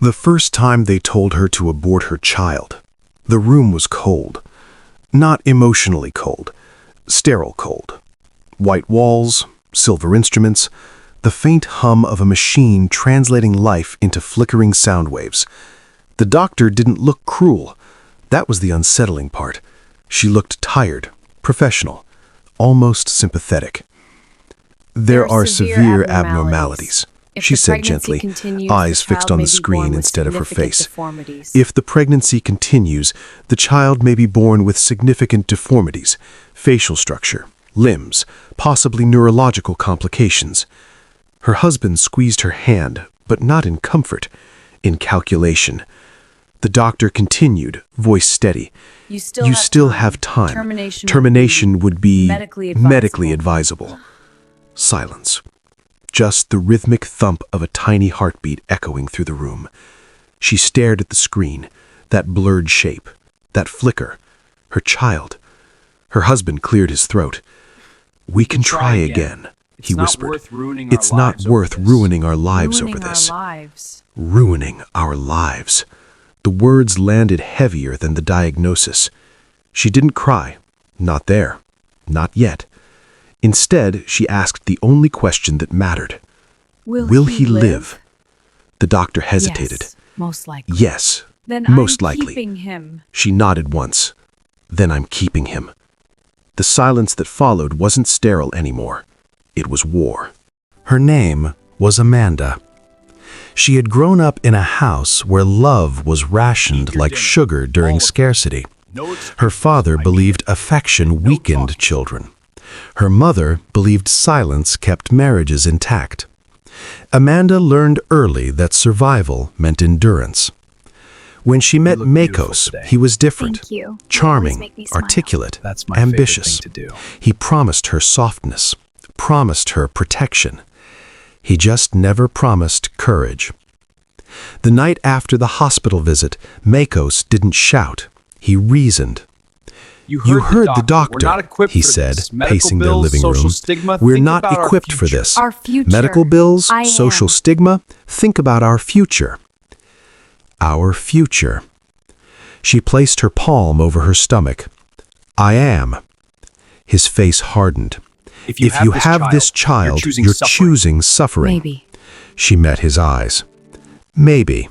The first time they told her to abort her child, the room was cold. Not emotionally cold, sterile cold. White walls, silver instruments, the faint hum of a machine translating life into flickering sound waves. The doctor didn't look cruel. That was the unsettling part. She looked tired, professional, almost sympathetic. There are severe abnormalities, she said gently, eyes fixed on the screen instead of her face. If the pregnancy continues, the child may be born with significant deformities, facial structure, limbs, possibly neurological complications. Her husband squeezed her hand, but not in comfort, in calculation. The doctor continued, voice steady. You still have time. Termination would be medically advisable. Silence. Just the rhythmic thump of a tiny heartbeat echoing through the room. She stared at the screen, that blurred shape, that flicker. Her child. Her husband cleared his throat. We can try again, he whispered. It's not worth ruining our lives over this. Ruining our lives. The words landed heavier than the diagnosis. She didn't cry. Not there. Not yet. Instead, she asked the only question that mattered. Will he live? The doctor hesitated. Yes, most likely. Yes, Then most I'm likely. keeping him. She nodded once. Then I'm keeping him. The silence that followed wasn't sterile anymore. It was war. Her name was Amanda. She had grown up in a house where love was rationed like sugar during scarcity. Her father believed affection weakened children. Her mother believed silence kept marriages intact. Amanda learned early that survival meant endurance. When she met Makos, he was different, Thank you. You always charming, make me smile. articulate, That's my ambitious. favorite thing to do. He promised her softness, promised her protection. He just never promised courage. The night after the hospital visit, Makos didn't shout. He reasoned. You heard the We're doctor, not equipped he for said, this. Medical pacing their bills, living social room. stigma, We're think not about our equipped for future. this. Our future. Medical bills, I social am. stigma, think about our future. Our future. She placed her palm over her stomach. I am. His face hardened. If you have this child, you're choosing suffering. Maybe. She met his eyes. Maybe.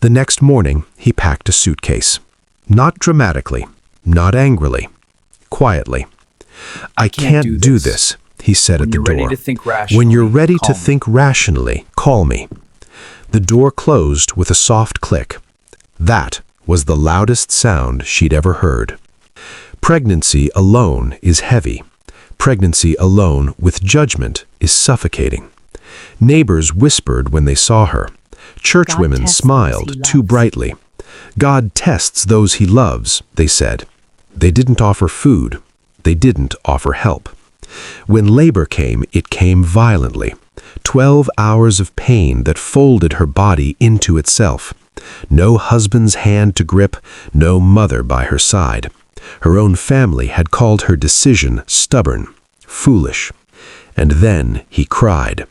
The next morning, he packed a suitcase. Not dramatically, not angrily, quietly. I can't do this, he said at the door. When you're ready to think rationally, call me. The door closed with a soft click. That was the loudest sound she'd ever heard. Pregnancy alone is heavy. Pregnancy alone with judgment is suffocating. Neighbors whispered when they saw her. Churchwomen smiled too brightly. God tests those he loves, they said. They didn't offer food. They didn't offer help. When labor came, it came violently. 12 hours of pain that folded her body into itself. No husband's hand to grip, no mother by her side. Her own family had called her decision stubborn, foolish. And then he cried.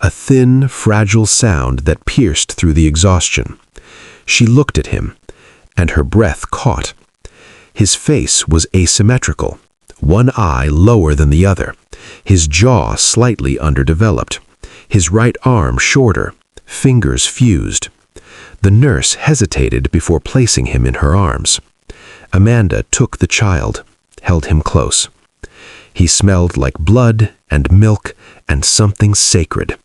A thin, fragile sound that pierced through the exhaustion. She looked at him, and her breath caught. His face was asymmetrical, one eye lower than the other, his jaw slightly underdeveloped, his right arm shorter, fingers fused. The nurse hesitated before placing him in her arms. Amanda took the child, held him close. He smelled like blood and milk and something sacred.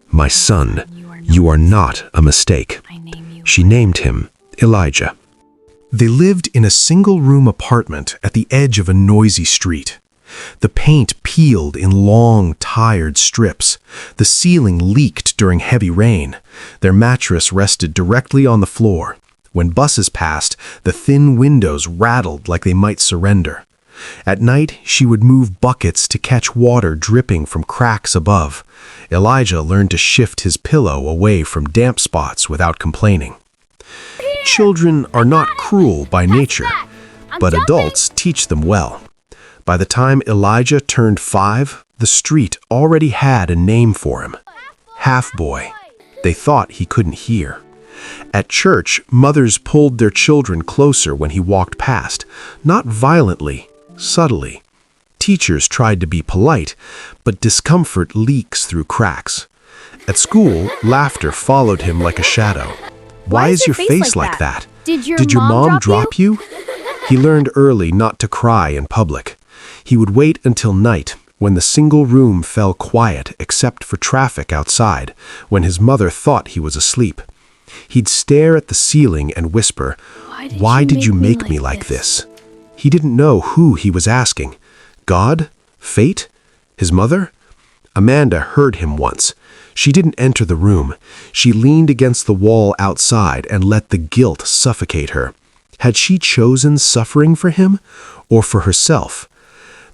My son, you are not a mistake. She named him Elijah. They lived in a single-room apartment at the edge of a noisy street. The paint peeled in long, tired strips. The ceiling leaked during heavy rain. Their mattress rested directly on the floor. When buses passed, the thin windows rattled like they might surrender. At night, she would move buckets to catch water dripping from cracks above. Elijah learned to shift his pillow away from damp spots without complaining. Children are not cruel by nature, but adults teach them well. By the time Elijah turned 5, the street already had a name for him. Half-boy. They thought he couldn't hear. At church, mothers pulled their children closer when he walked past, not violently, subtly. Teachers tried to be polite, but discomfort leaks through cracks. At school, laughter followed him like a shadow. Why is your face like that? Did your mom drop you? He learned early not to cry in public. He would wait until night, when the single room fell quiet except for traffic outside, when his mother thought he was asleep. He'd stare at the ceiling and whisper, "Why did you make me like this?" He didn't know who he was asking. God? Fate? His mother? Amanda heard him once. She didn't enter the room. She leaned against the wall outside and let the guilt suffocate her. Had she chosen suffering for him or for herself?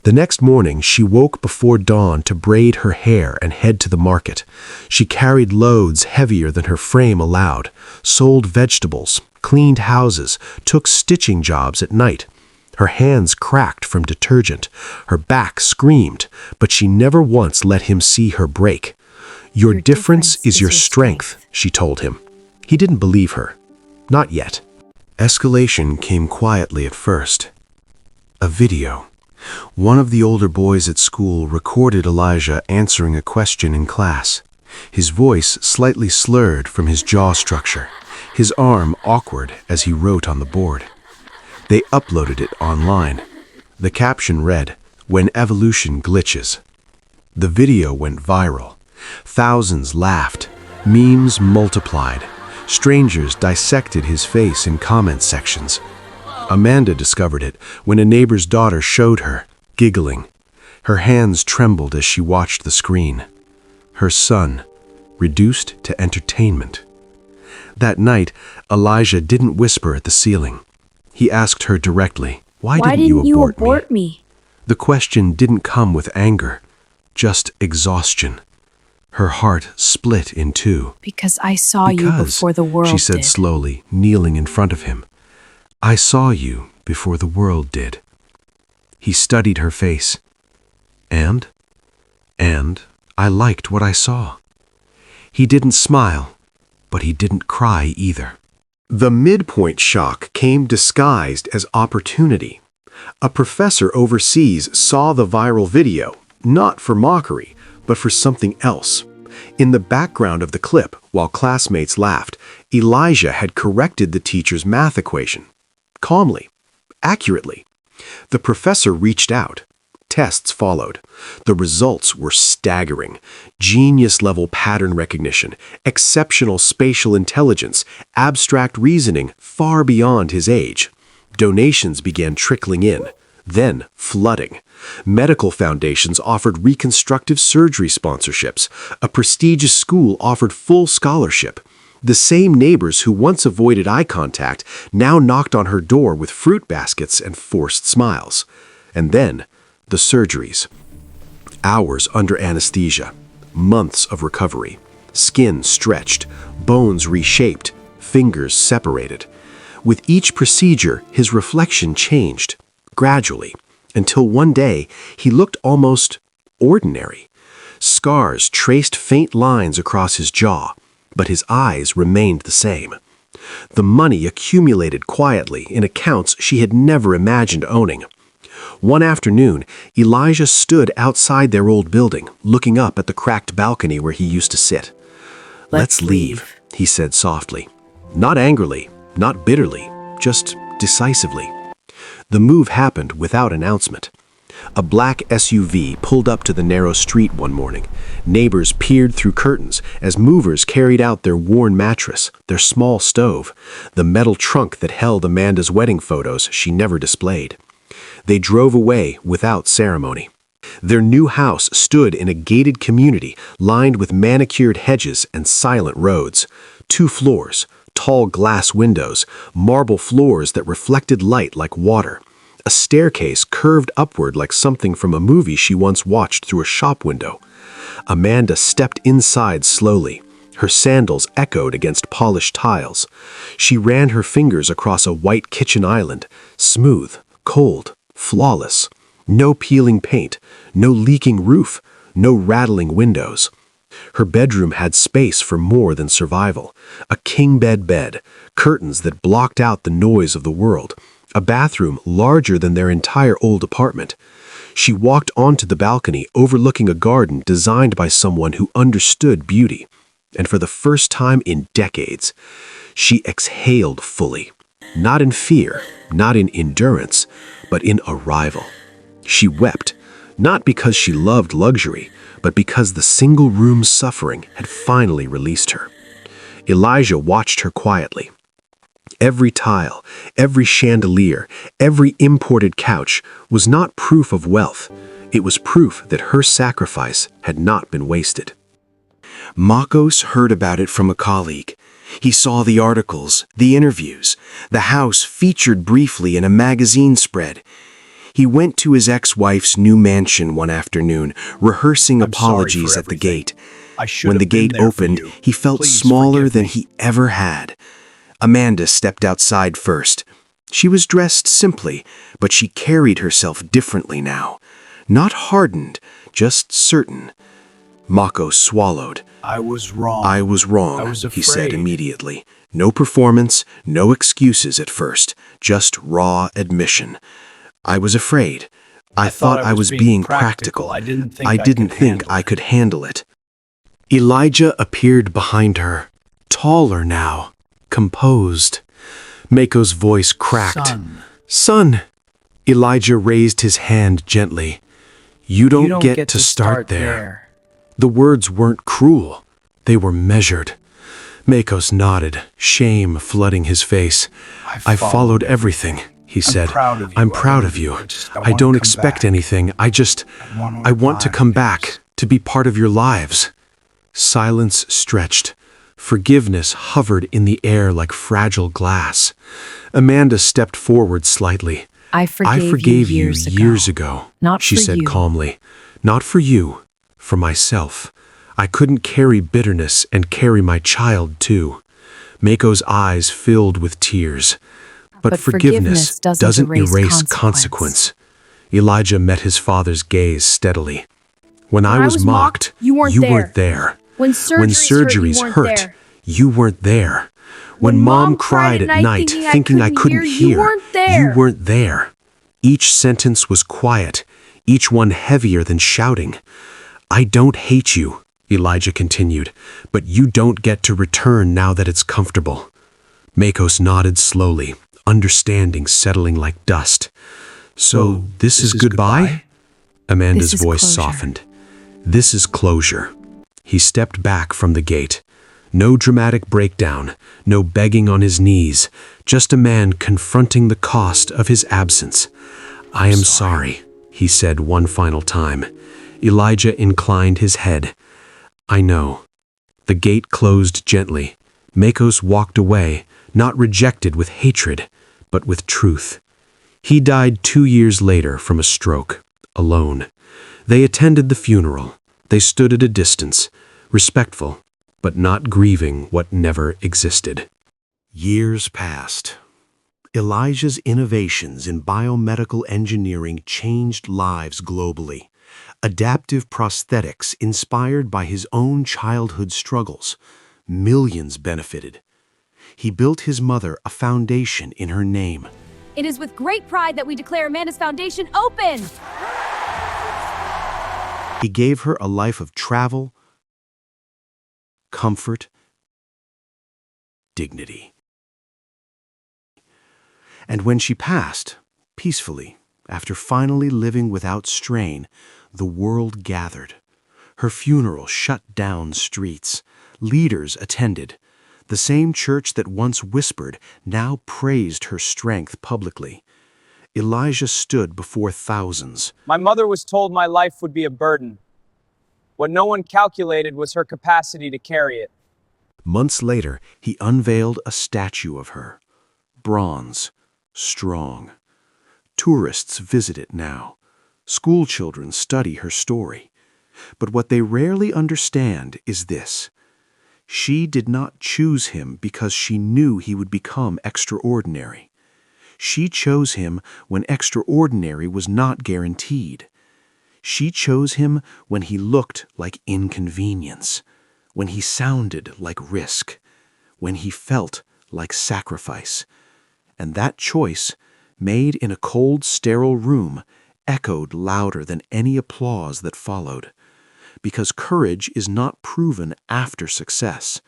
The next morning, she woke before dawn to braid her hair and head to the market. She carried loads heavier than her frame allowed, sold vegetables, cleaned houses, took stitching jobs at night. Her hands cracked from detergent. Her back screamed, but she never once let him see her break. Your difference is your strength, she told him. He didn't believe her. Not yet. Escalation came quietly at first. A video. One of the older boys at school recorded Elijah answering a question in class. His voice slightly slurred from his jaw structure, his arm awkward as he wrote on the board. They uploaded it online. The caption read, "When evolution glitches." The video went viral. Thousands laughed. Memes multiplied. Strangers dissected his face in comment sections. Amanda discovered it when a neighbor's daughter showed her, giggling. Her hands trembled as she watched the screen. Her son, reduced to entertainment. That night, Elijah didn't whisper at the ceiling. He asked her directly, Why didn't you abort me? The question didn't come with anger, just exhaustion. Her heart split in two. Because I saw you before the world she said did. slowly, kneeling in front of him. I saw you before the world did. He studied her face. And I liked what I saw. He didn't smile, but he didn't cry either. The midpoint shock came disguised as opportunity. A professor overseas saw the viral video, not for mockery, but for something else. In the background of the clip, while classmates laughed, Elijah had corrected the teacher's math equation. Calmly, accurately. The professor reached out. Tests followed. The results were staggering. Genius-level pattern recognition, exceptional spatial intelligence, abstract reasoning far beyond his age. Donations began trickling in, then flooding. Medical foundations offered reconstructive surgery sponsorships. A prestigious school offered full scholarship. The same neighbors who once avoided eye contact now knocked on her door with fruit baskets and forced smiles. And then, the surgeries. Hours under anesthesia, months of recovery, skin stretched, bones reshaped, fingers separated. With each procedure, his reflection changed, gradually, until one day he looked almost ordinary. Scars traced faint lines across his jaw, but his eyes remained the same. The money accumulated quietly in accounts she had never imagined owning. One afternoon, Elijah stood outside their old building, looking up at the cracked balcony where he used to sit. Let's leave, he said softly. Not angrily, not bitterly, just decisively. The move happened without announcement. A black SUV pulled up to the narrow street one morning. Neighbors peered through curtains as movers carried out their worn mattress, their small stove, the metal trunk that held Amanda's wedding photos she never displayed. They drove away without ceremony. Their new house stood in a gated community lined with manicured hedges and silent roads. 2 floors, tall glass windows, marble floors that reflected light like water. A staircase curved upward like something from a movie she once watched through a shop window. Amanda stepped inside slowly. Her sandals echoed against polished tiles. She ran her fingers across a white kitchen island, smooth, cold, flawless. No peeling paint, no leaking roof, no rattling windows. Her bedroom had space for more than survival. A king-bed bed, curtains that blocked out the noise of the world, a bathroom larger than their entire old apartment. She walked onto the balcony overlooking a garden designed by someone who understood beauty. And for the first time in decades, she exhaled fully. Not in fear, not in endurance, but in arrival. She wept, not because she loved luxury, but because the single-room suffering had finally released her. Elijah watched her quietly. Every tile, every chandelier, every imported couch was not proof of wealth. It was proof that her sacrifice had not been wasted. Makos heard about it from a colleague. He saw the articles, the interviews, the house featured briefly in a magazine spread. He went to his ex-wife's new mansion one afternoon, rehearsing apologies at the gate. When the gate opened, he felt smaller than he ever had. Amanda stepped outside first. She was dressed simply, but she carried herself differently now. Not hardened, just certain. Mako swallowed. I was wrong. I was wrong, I was he said afraid. immediately. No performance, no excuses at first, just raw admission. I was afraid. I thought I was being practical. I didn't think I could handle it. Elijah appeared behind her, taller now, composed. Mako's voice cracked. Son, Elijah raised his hand gently. You don't get to start there. The words weren't cruel. They were measured. Makos nodded, shame flooding his face. I followed everything, he said. I'm proud of you. I don't expect anything. I want to come back, to be part of your lives. Silence stretched. Forgiveness hovered in the air like fragile glass. Amanda stepped forward slightly. I forgave you years ago. Not she for said you. calmly. Not for you, for myself. I couldn't carry bitterness and carry my child too. Mako's eyes filled with tears. But forgiveness doesn't erase consequence. Elijah met his father's gaze steadily. When I was mocked, you weren't there. When surgeries hurt, you weren't there. When Mom cried at night thinking I couldn't hear, you weren't there. Each sentence was quiet, each one heavier than shouting. I don't hate you, Elijah continued, but you don't get to return now that it's comfortable. Makos nodded slowly, understanding settling like dust. So this is goodbye? Amanda's This is voice closure. softened. This is closure. He stepped back from the gate. No dramatic breakdown, no begging on his knees, just a man confronting the cost of his absence. I am sorry, he said one final time. Elijah inclined his head. I know. The gate closed gently. Makos walked away, not rejected with hatred, but with truth. He died 2 years later from a stroke, alone. They attended the funeral. They stood at a distance, respectful, but not grieving what never existed. Years passed. Elijah's innovations in biomedical engineering changed lives globally. Adaptive prosthetics inspired by his own childhood struggles. Millions benefited. He built his mother a foundation in her name. it is with great pride that we declare Amanda's Foundation open. He gave her a life of travel, comfort, dignity. And when she passed, peacefully, after finally living without strain, the world gathered. Her funeral shut down streets. Leaders attended. The same church that once whispered now praised her strength publicly. Elijah stood before thousands. My mother was told my life would be a burden. What no one calculated was her capacity to carry it. Months later, he unveiled a statue of her. Bronze, strong. Tourists visit it now. School children study her story. But what they rarely understand is this. She did not choose him because she knew he would become extraordinary. She chose him when extraordinary was not guaranteed. She chose him when he looked like inconvenience, when he sounded like risk, when he felt like sacrifice. And that choice, made in a cold, sterile room, echoed louder than any applause that followed. Because courage is not proven after success.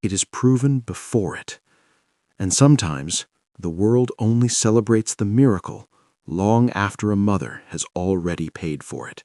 It is proven before it. And sometimes, the world only celebrates the miracle long after a mother has already paid for it.